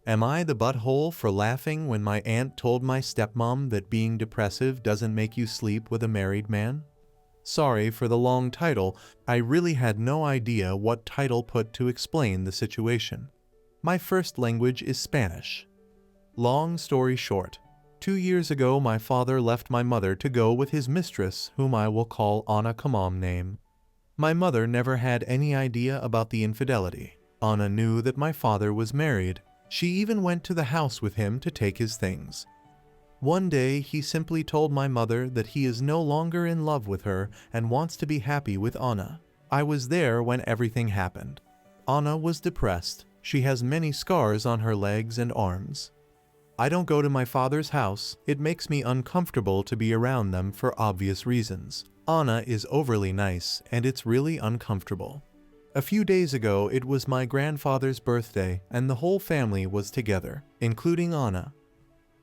Am I the butthole for laughing when my aunt told my stepmom that being depressive doesn't make you sleep with a married man? Sorry for the long title, I really had no idea what title put to explain the situation. My first language is Spanish. Long story short, 2 years ago my father left my mother to go with his mistress, whom I will call Anna Kamam name. My mother never had any idea about the infidelity. Anna knew that my father was married. She even went to the house with him to take his things. One day he simply told my mother that he is no longer in love with her and wants to be happy with Anna. I was there when everything happened. Anna was depressed. She has many scars on her legs and arms. I don't go to my father's house. It makes me uncomfortable to be around them for obvious reasons. Anna is overly nice and it's really uncomfortable. A few days ago it was my grandfather's birthday and the whole family was together, including Anna.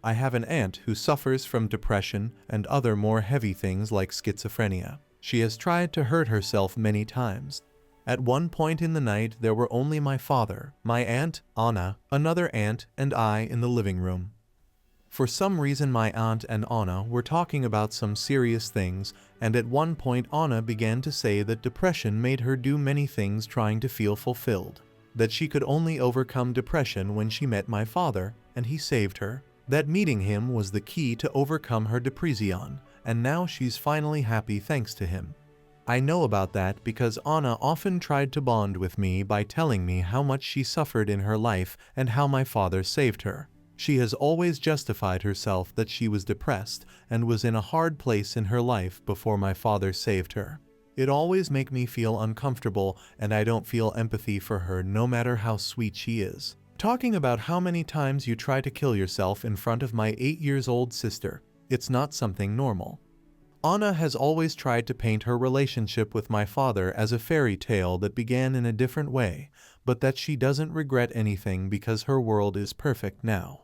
I have an aunt who suffers from depression and other more heavy things like schizophrenia. She has tried to hurt herself many times. At one point in the night there were only my father, my aunt, Anna, another aunt, and I in the living room. For some reason my aunt and Anna were talking about some serious things, and at one point Anna began to say that depression made her do many things trying to feel fulfilled. That she could only overcome depression when she met my father, and he saved her. That meeting him was the key to overcome her depression, and now she's finally happy thanks to him. I know about that because Anna often tried to bond with me by telling me how much she suffered in her life and how my father saved her. She has always justified herself that she was depressed and was in a hard place in her life before my father saved her. It always makes me feel uncomfortable and I don't feel empathy for her no matter how sweet she is. Talking about how many times you try to kill yourself in front of my 8-year-old sister, it's not something normal. Anna has always tried to paint her relationship with my father as a fairy tale that began in a different way, but that she doesn't regret anything because her world is perfect now.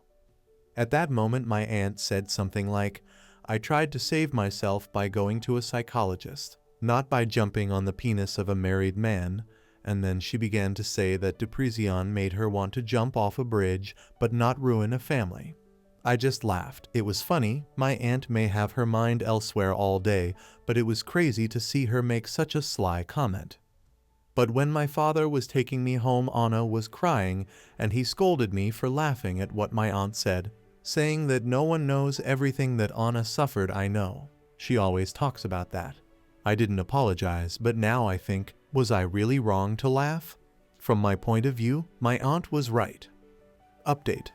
At that moment my aunt said something like, I tried to save myself by going to a psychologist, not by jumping on the penis of a married man, and then she began to say that depression made her want to jump off a bridge but not ruin a family. I just laughed. It was funny. My aunt may have her mind elsewhere all day, but it was crazy to see her make such a sly comment. But when my father was taking me home, Anna was crying, and he scolded me for laughing at what my aunt said, saying that no one knows everything that Anna suffered. I know. She always talks about that. I didn't apologize, but now I think, was I really wrong to laugh? From my point of view, my aunt was right. Update.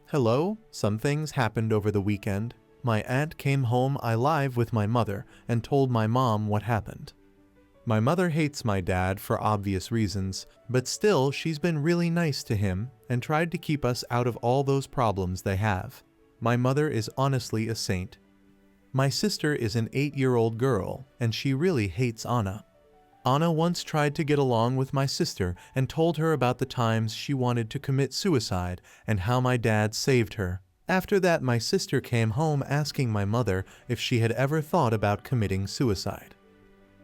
Hello, some things happened over the weekend. My aunt came home alive with my mother and told my mom what happened. My mother hates my dad for obvious reasons, but still she's been really nice to him and tried to keep us out of all those problems they have. My mother is honestly a saint. My sister is an 8-year-old girl and she really hates Anna. Anna once tried to get along with my sister and told her about the times she wanted to commit suicide and how my dad saved her. After that, my sister came home asking my mother if she had ever thought about committing suicide.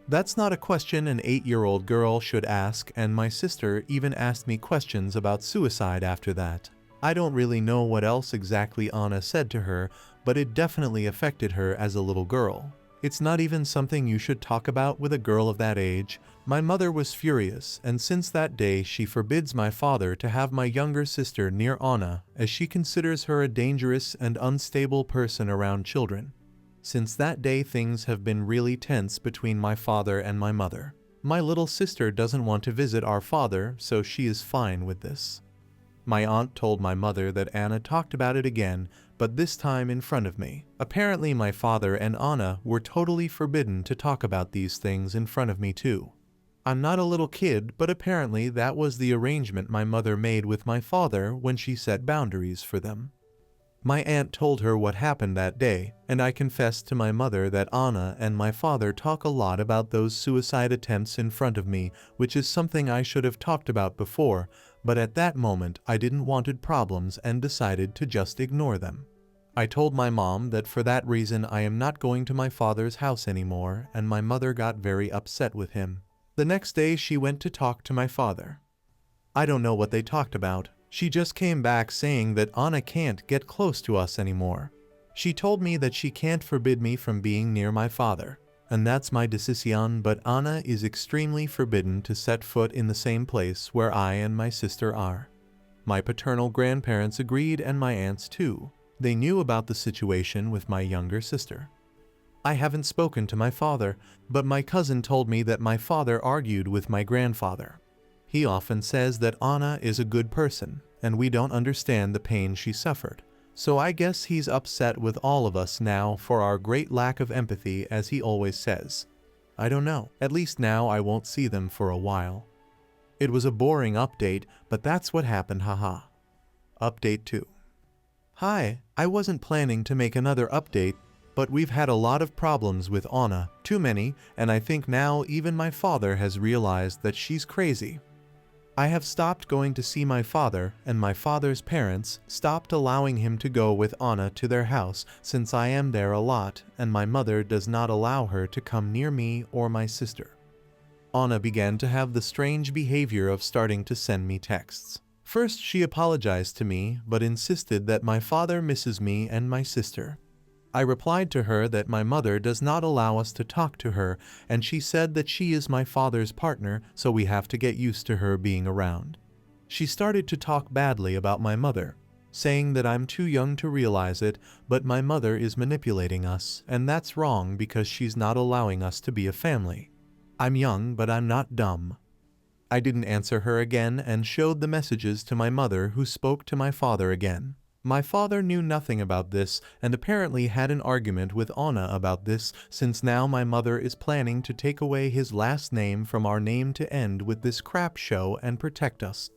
That's not a question an 8-year-old girl should ask, and my sister even asked me questions about suicide after that. I don't really know what else exactly Anna said to her, but it definitely affected her as a little girl. It's not even something you should talk about with a girl of that age. My mother was furious, and since that day she forbids my father to have my younger sister near Anna, as she considers her a dangerous and unstable person around children. Since that day things have been really tense between my father and my mother. My little sister doesn't want to visit our father, so she is fine with this. My aunt told my mother that Anna talked about it again, but this time in front of me. Apparently my father and Anna were totally forbidden to talk about these things in front of me too. I'm not a little kid, but apparently that was the arrangement my mother made with my father when she set boundaries for them. My aunt told her what happened that day, and I confessed to my mother that Anna and my father talk a lot about those suicide attempts in front of me, which is something I should have talked about before, but at that moment I didn't wanted problems and decided to just ignore them. I told my mom that for that reason I am not going to my father's house anymore, and my mother got very upset with him. The next day she went to talk to my father. I don't know what they talked about. She just came back saying that Anna can't get close to us anymore. She told me that she can't forbid me from being near my father, and that's my decision, but Anna is extremely forbidden to set foot in the same place where I and my sister are. My paternal grandparents agreed and my aunts too. They knew about the situation with my younger sister. I haven't spoken to my father, but my cousin told me that my father argued with my grandfather. He often says that Anna is a good person, and we don't understand the pain she suffered. So I guess he's upset with all of us now for our great lack of empathy, as he always says. I don't know. At least now I won't see them for a while. It was a boring update, but that's what happened, haha. Update 2. Hi, I wasn't planning to make another update, but we've had a lot of problems with Anna, too many, and I think now even my father has realized that she's crazy. I have stopped going to see my father, and my father's parents stopped allowing him to go with Anna to their house since I am there a lot, and my mother does not allow her to come near me or my sister. Anna began to have the strange behavior of starting to send me texts. First, she apologized to me, but insisted that my father misses me and my sister. I replied to her that my mother does not allow us to talk to her, and she said that she is my father's partner, so we have to get used to her being around. She started to talk badly about my mother, saying that I'm too young to realize it, but my mother is manipulating us, and that's wrong because she's not allowing us to be a family. I'm young, but I'm not dumb. I didn't answer her again and showed the messages to my mother, who spoke to my father again. My father knew nothing about this and apparently had an argument with Anna about this, since now my mother is planning to take away his last name from our name to end with this crap show and protect us.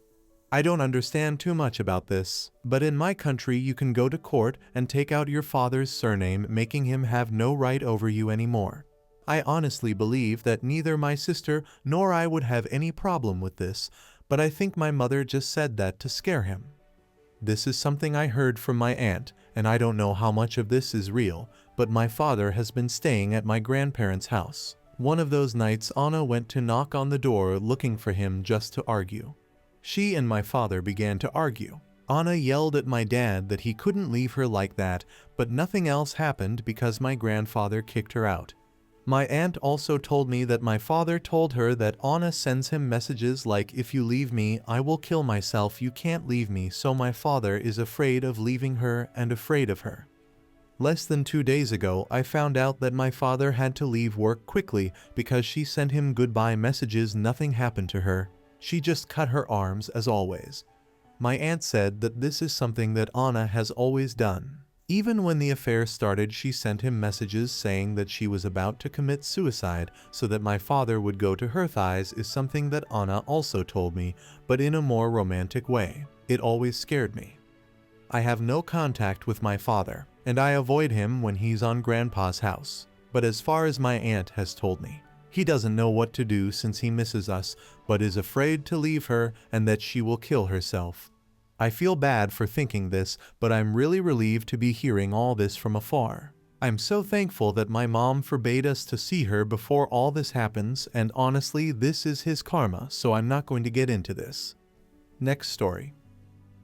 I don't understand too much about this, but in my country you can go to court and take out your father's surname, making him have no right over you anymore. I honestly believe that neither my sister nor I would have any problem with this, but I think my mother just said that to scare him. This is something I heard from my aunt, and I don't know how much of this is real, but my father has been staying at my grandparents' house. One of those nights Anna went to knock on the door looking for him just to argue. She and my father began to argue. Anna yelled at my dad that he couldn't leave her like that, but nothing else happened because my grandfather kicked her out. My aunt also told me that my father told her that Anna sends him messages like, "If you leave me, I will kill myself, you can't leave me," so my father is afraid of leaving her and afraid of her. Less than 2 days ago, I found out that my father had to leave work quickly because she sent him goodbye messages. Nothing happened to her. She just cut her arms as always. My aunt said that this is something that Anna has always done. Even when the affair started, she sent him messages saying that she was about to commit suicide so that my father would go to her. Thighs is something that Anna also told me, but in a more romantic way. It always scared me. I have no contact with my father, and I avoid him when he's on Grandpa's house. But as far as my aunt has told me, he doesn't know what to do since he misses us, but is afraid to leave her and that she will kill herself. I feel bad for thinking this, but I'm really relieved to be hearing all this from afar. I'm so thankful that my mom forbade us to see her before all this happens, and honestly, this is his karma, so I'm not going to get into this. Next story.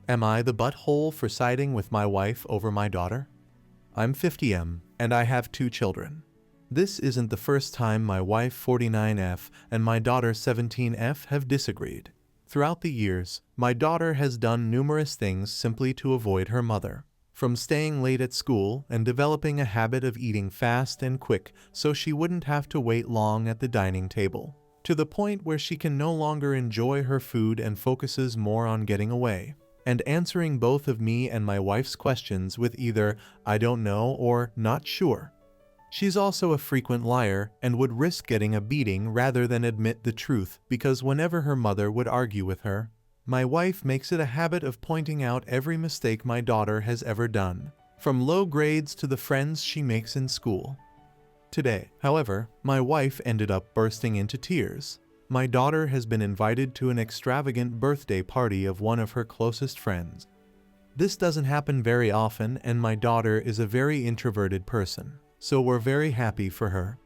Am I the butthole for siding with my wife over my daughter? I'm 50M, and I have 2 children. This isn't the first time my wife 49F and my daughter 17F have disagreed. Throughout the years, my daughter has done numerous things simply to avoid her mother. From staying late at school and developing a habit of eating fast and quick so she wouldn't have to wait long at the dining table, to the point where she can no longer enjoy her food and focuses more on getting away, and answering both of me and my wife's questions with either "I don't know" or "not sure." She's also a frequent liar and would risk getting a beating rather than admit the truth, because whenever her mother would argue with her, my wife makes it a habit of pointing out every mistake my daughter has ever done, from low grades to the friends she makes in school. Today, however, my wife ended up bursting into tears. My daughter has been invited to an extravagant birthday party of one of her closest friends. This doesn't happen very often, and my daughter is a very introverted person, so we're very happy for her.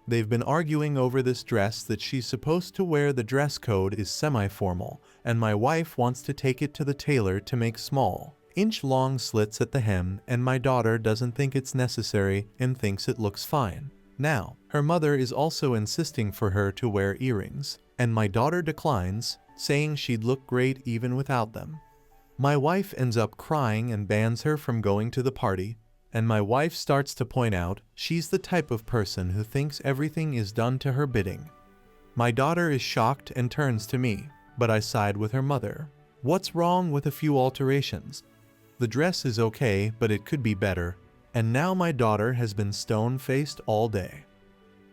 They've been arguing over this dress that she's supposed to wear. The dress code is semi-formal, and my wife wants to take it to the tailor to make small, inch-long slits at the hem, and my daughter doesn't think it's necessary and thinks it looks fine. Now, her mother is also insisting for her to wear earrings, and my daughter declines, saying she'd look great even without them. My wife ends up crying and bans her from going to the party, and my wife starts to point out she's the type of person who thinks everything is done to her bidding. My daughter is shocked and turns to me, but I side with her mother. What's wrong with a few alterations? The dress is okay, but it could be better, and now my daughter has been stone-faced all day.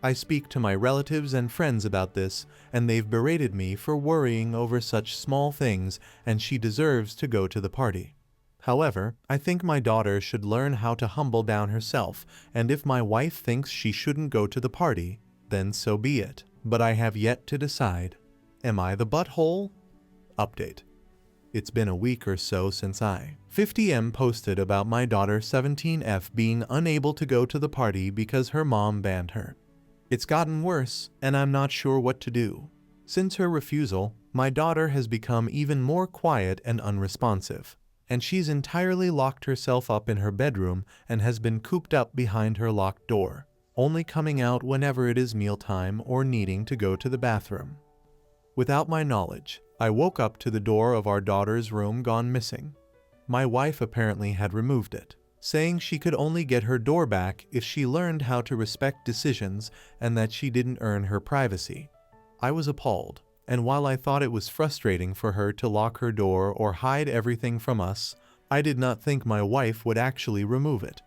I speak to my relatives and friends about this, and they've berated me for worrying over such small things, and she deserves to go to the party. However, I think my daughter should learn how to humble down herself, and if my wife thinks she shouldn't go to the party, then so be it. But I have yet to decide. Am I the butthole? Update. It's been a week or so since I 50M posted about my daughter 17F being unable to go to the party because her mom banned her. It's gotten worse, and I'm not sure what to do. Since her refusal, my daughter has become even more quiet and unresponsive, and she's entirely locked herself up in her bedroom and has been cooped up behind her locked door, only coming out whenever it is mealtime or needing to go to the bathroom. Without my knowledge, I woke up to the door of our daughter's room gone missing. My wife apparently had removed it, saying she could only get her door back if she learned how to respect decisions and that she didn't earn her privacy. I was appalled, and while I thought it was frustrating for her to lock her door or hide everything from us, I did not think my wife would actually remove it.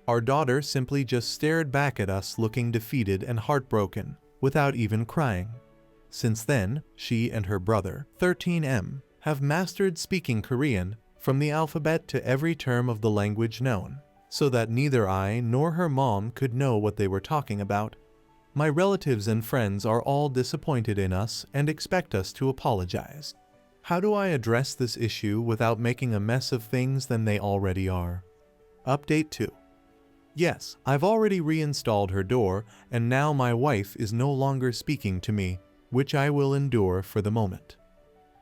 Our daughter simply just stared back at us looking defeated and heartbroken, without even crying. Since then, she and her brother, 13M, have mastered speaking Korean from the alphabet to every term of the language known, so that neither I nor her mom could know what they were talking about. My relatives and friends are all disappointed in us and expect us to apologize. How do I address this issue without making a mess of things than they already are? Update 2. Yes, I've already reinstalled her door, and now my wife is no longer speaking to me, which I will endure for the moment.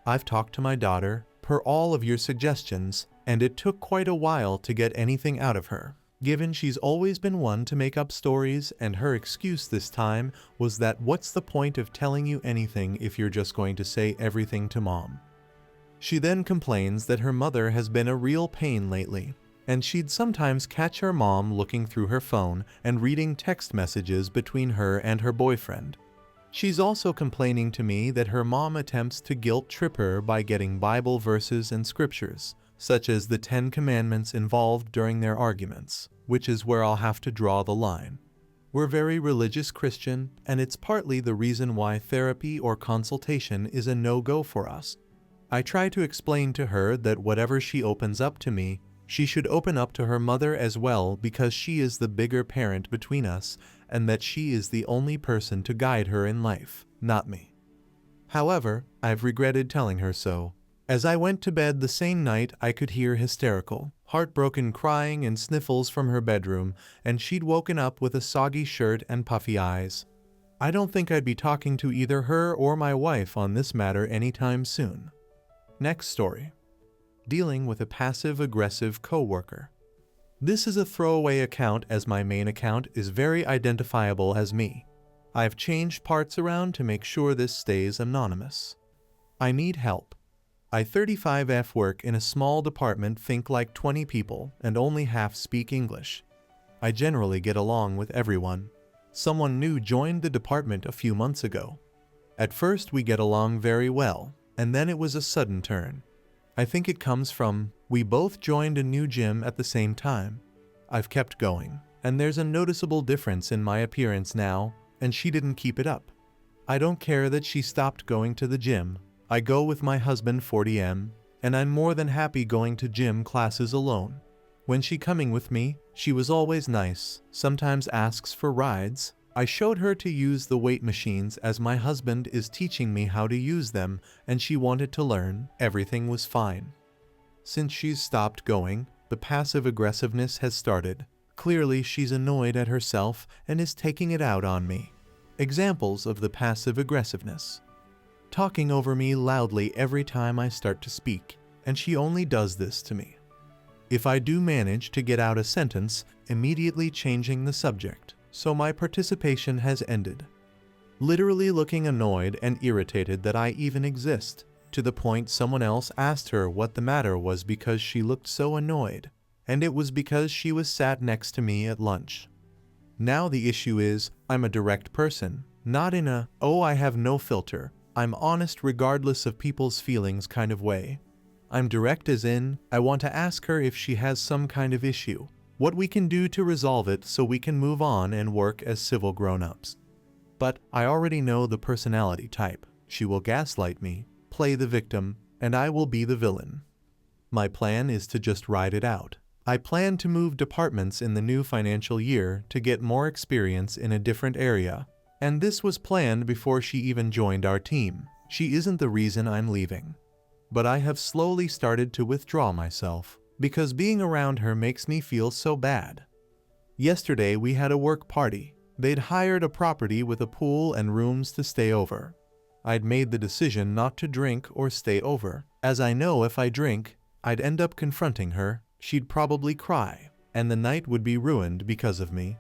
I've talked to my daughter, per all of your suggestions, and it took quite a while to get anything out of her, given she's always been one to make up stories, and her excuse this time was that what's the point of telling you anything if you're just going to say everything to mom? She then complains that her mother has been a real pain lately, and she'd sometimes catch her mom looking through her phone and reading text messages between her and her boyfriend. She's also complaining to me that her mom attempts to guilt trip her by getting Bible verses and scriptures, such as the 10 Commandments, involved during their arguments, which is where I'll have to draw the line. We're very religious Christian, and it's partly the reason why therapy or consultation is a no-go for us. I try to explain to her that whatever she opens up to me, she should open up to her mother as well, because she is the bigger parent between us, and that she is the only person to guide her in life, not me. However, I've regretted telling her so. As I went to bed the same night, I could hear hysterical, heartbroken crying and sniffles from her bedroom, and she'd woken up with a soggy shirt and puffy eyes. I don't think I'd be talking to either her or my wife on this matter anytime soon. Next story. Dealing with a passive-aggressive coworker. This is a throwaway account, as my main account is very identifiable as me. I've changed parts around to make sure this stays anonymous. I need help. I 35F work in a small department, think like 20 people, and only half speak English. I generally get along with everyone. Someone new joined the department a few months ago. At first we get along very well, and then it was a sudden turn. I think it comes from, we both joined a new gym at the same time. I've kept going, and there's a noticeable difference in my appearance now, and she didn't keep it up. I don't care that she stopped going to the gym. I go with my husband 40M, and I'm more than happy going to gym classes alone. When she coming with me, she was always nice, sometimes asks for rides. I showed her to use the weight machines as my husband is teaching me how to use them, and she wanted to learn. Everything was fine. Since she's stopped going, the passive aggressiveness has started. Clearly she's annoyed at herself and is taking it out on me. Examples of the passive aggressiveness. Talking over me loudly every time I start to speak, and she only does this to me. If I do manage to get out a sentence, immediately changing the subject, so my participation has ended. Literally looking annoyed and irritated that I even exist, to the point someone else asked her what the matter was because she looked so annoyed, and it was because she was sat next to me at lunch. Now the issue is, I'm a direct person, not in a, oh I have no filter, I'm honest regardless of people's feelings kind of way. I'm direct as in, I want to ask her if she has some kind of issue, what we can do to resolve it so we can move on and work as civil grown-ups. But I already know the personality type. She will gaslight me, play the victim, and I will be the villain. My plan is to just ride it out. I plan to move departments in the new financial year to get more experience in a different area, and this was planned before she even joined our team. She isn't the reason I'm leaving. But I have slowly started to withdraw myself, because being around her makes me feel so bad. Yesterday we had a work party. They'd hired a property with a pool and rooms to stay over. I'd made the decision not to drink or stay over, as I know if I drink, I'd end up confronting her, she'd probably cry, and the night would be ruined because of me.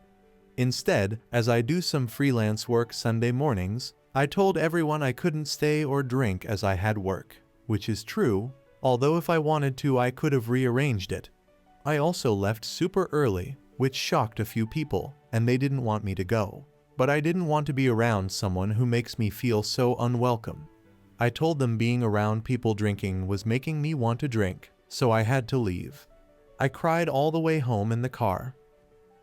Instead, as I do some freelance work Sunday mornings, I told everyone I couldn't stay or drink as I had work, which is true, although if I wanted to I could have rearranged it. I also left super early, which shocked a few people, and they didn't want me to go. But I didn't want to be around someone who makes me feel so unwelcome. I told them being around people drinking was making me want to drink, so I had to leave. I cried all the way home in the car.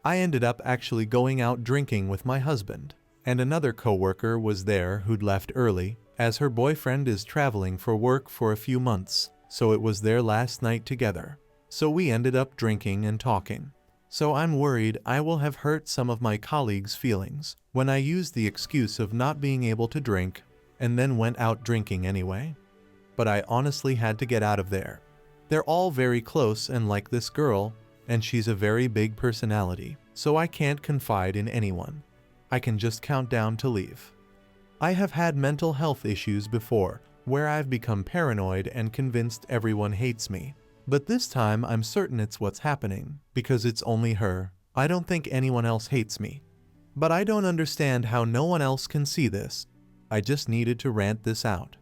I ended up actually going out drinking with my husband, and another coworker was there who'd left early, as her boyfriend is traveling for work for a few months, so it was their last night together. So we ended up drinking and talking. So I'm worried I will have hurt some of my colleagues' feelings when I used the excuse of not being able to drink and then went out drinking anyway. But I honestly had to get out of there. They're all very close and like this girl, and she's a very big personality, so I can't confide in anyone. I can just count down to leave. I have had mental health issues before, where I've become paranoid and convinced everyone hates me. But this time I'm certain it's what's happening, because it's only her. I don't think anyone else hates me. But I don't understand how no one else can see this. I just needed to rant this out.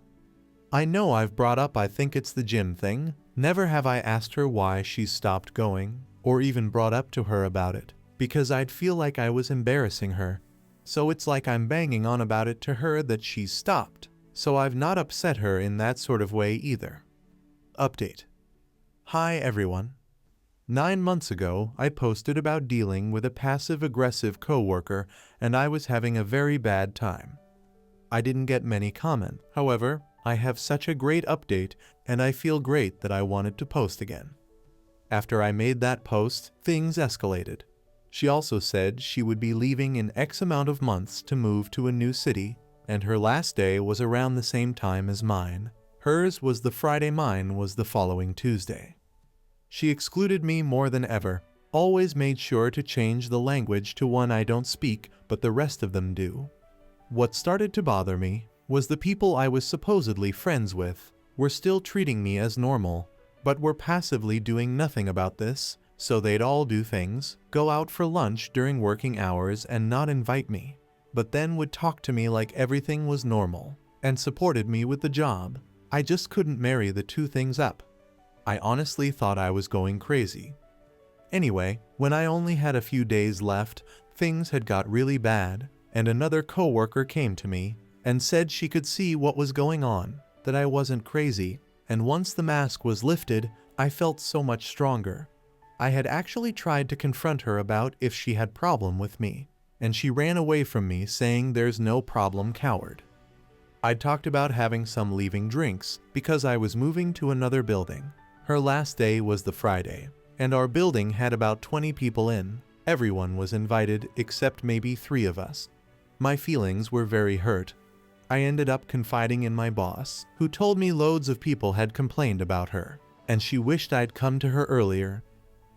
I know I've brought up I think it's the gym thing. Never have I asked her why she's stopped going, or even brought up to her about it, because I'd feel like I was embarrassing her. So it's like I'm banging on about it to her that she's stopped. So I've not upset her in that sort of way either. Update. Hi everyone. 9 months ago, I posted about dealing with a passive-aggressive coworker, and I was having a very bad time. I didn't get many comments. However, I have such a great update, and I feel great that I wanted to post again. After I made that post, things escalated. She also said she would be leaving in X amount of months to move to a new city, and her last day was around the same time as mine. Hers was the Friday, mine was the following Tuesday. She excluded me more than ever, always made sure to change the language to one I don't speak but the rest of them do. What started to bother me was the people I was supposedly friends with were still treating me as normal, but were passively doing nothing about this, so they'd all do things, go out for lunch during working hours and not invite me, but then would talk to me like everything was normal, and supported me with the job. I just couldn't marry the two things up. I honestly thought I was going crazy. Anyway, when I only had a few days left, things had got really bad, and another coworker came to me and said she could see what was going on, that I wasn't crazy, and once the mask was lifted, I felt so much stronger. I had actually tried to confront her about if she had problem with me, and she ran away from me saying there's no problem, coward. I'd talked about having some leaving drinks because I was moving to another building. Her last day was the Friday, and our building had about 20 people in. Everyone was invited except maybe 3 of us. My feelings were very hurt. I ended up confiding in my boss, who told me loads of people had complained about her, and she wished I'd come to her earlier.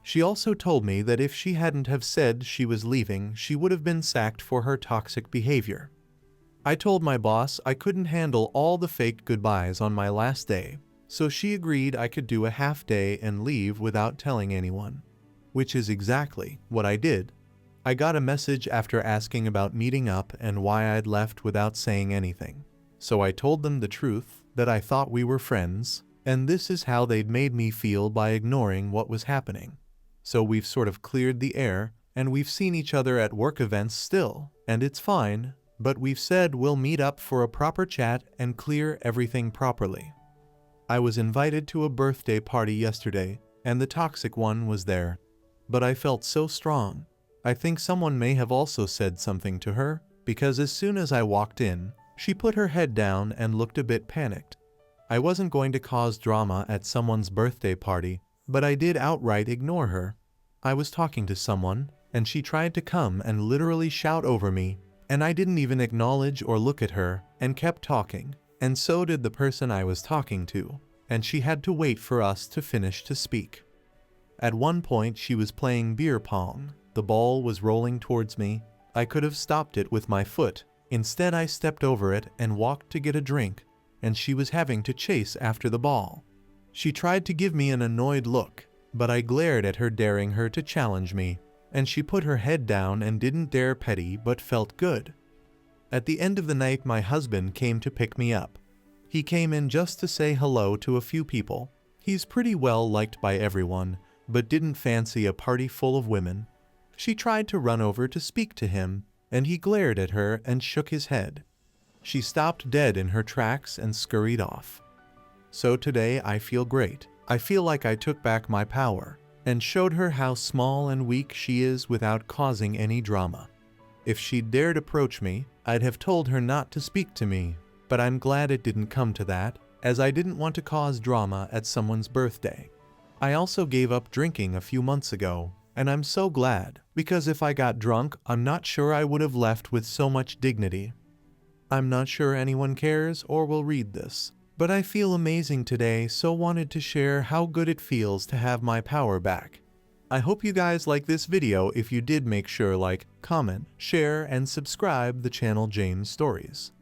She also told me that if she hadn't have said she was leaving, she would have been sacked for her toxic behavior. I told my boss I couldn't handle all the faked goodbyes on my last day, so she agreed I could do a half day and leave without telling anyone. Which is exactly what I did. I got a message after asking about meeting up and why I'd left without saying anything. So I told them the truth, that I thought we were friends, and this is how they'd made me feel by ignoring what was happening. So we've sort of cleared the air, and we've seen each other at work events still, and it's fine, but we've said we'll meet up for a proper chat and clear everything properly. I was invited to a birthday party yesterday, and the toxic one was there. But I felt so strong. I think someone may have also said something to her, because as soon as I walked in, she put her head down and looked a bit panicked. I wasn't going to cause drama at someone's birthday party, but I did outright ignore her. I was talking to someone, and she tried to come and literally shout over me, and I didn't even acknowledge or look at her, and kept talking, and so did the person I was talking to, and she had to wait for us to finish to speak. At one point she was playing beer pong. The ball was rolling towards me. I could have stopped it with my foot. Instead I stepped over it and walked to get a drink, and she was having to chase after the ball. She tried to give me an annoyed look, but I glared at her, daring her to challenge me, and she put her head down and didn't dare petty but felt good. At the end of the night my husband came to pick me up. He came in just to say hello to a few people. He's pretty well liked by everyone, but didn't fancy a party full of women. She tried to run over to speak to him, and he glared at her and shook his head. She stopped dead in her tracks and scurried off. So today I feel great. I feel like I took back my power and showed her how small and weak she is without causing any drama. If she'd dared approach me, I'd have told her not to speak to me, but I'm glad it didn't come to that, as I didn't want to cause drama at someone's birthday. I also gave up drinking a few months ago, and I'm so glad, because if I got drunk, I'm not sure I would have left with so much dignity. I'm not sure anyone cares or will read this, but I feel amazing today, so wanted to share how good it feels to have my power back. I hope you guys like this video. If you did, make sure like, comment, share, and subscribe the channel James Stories.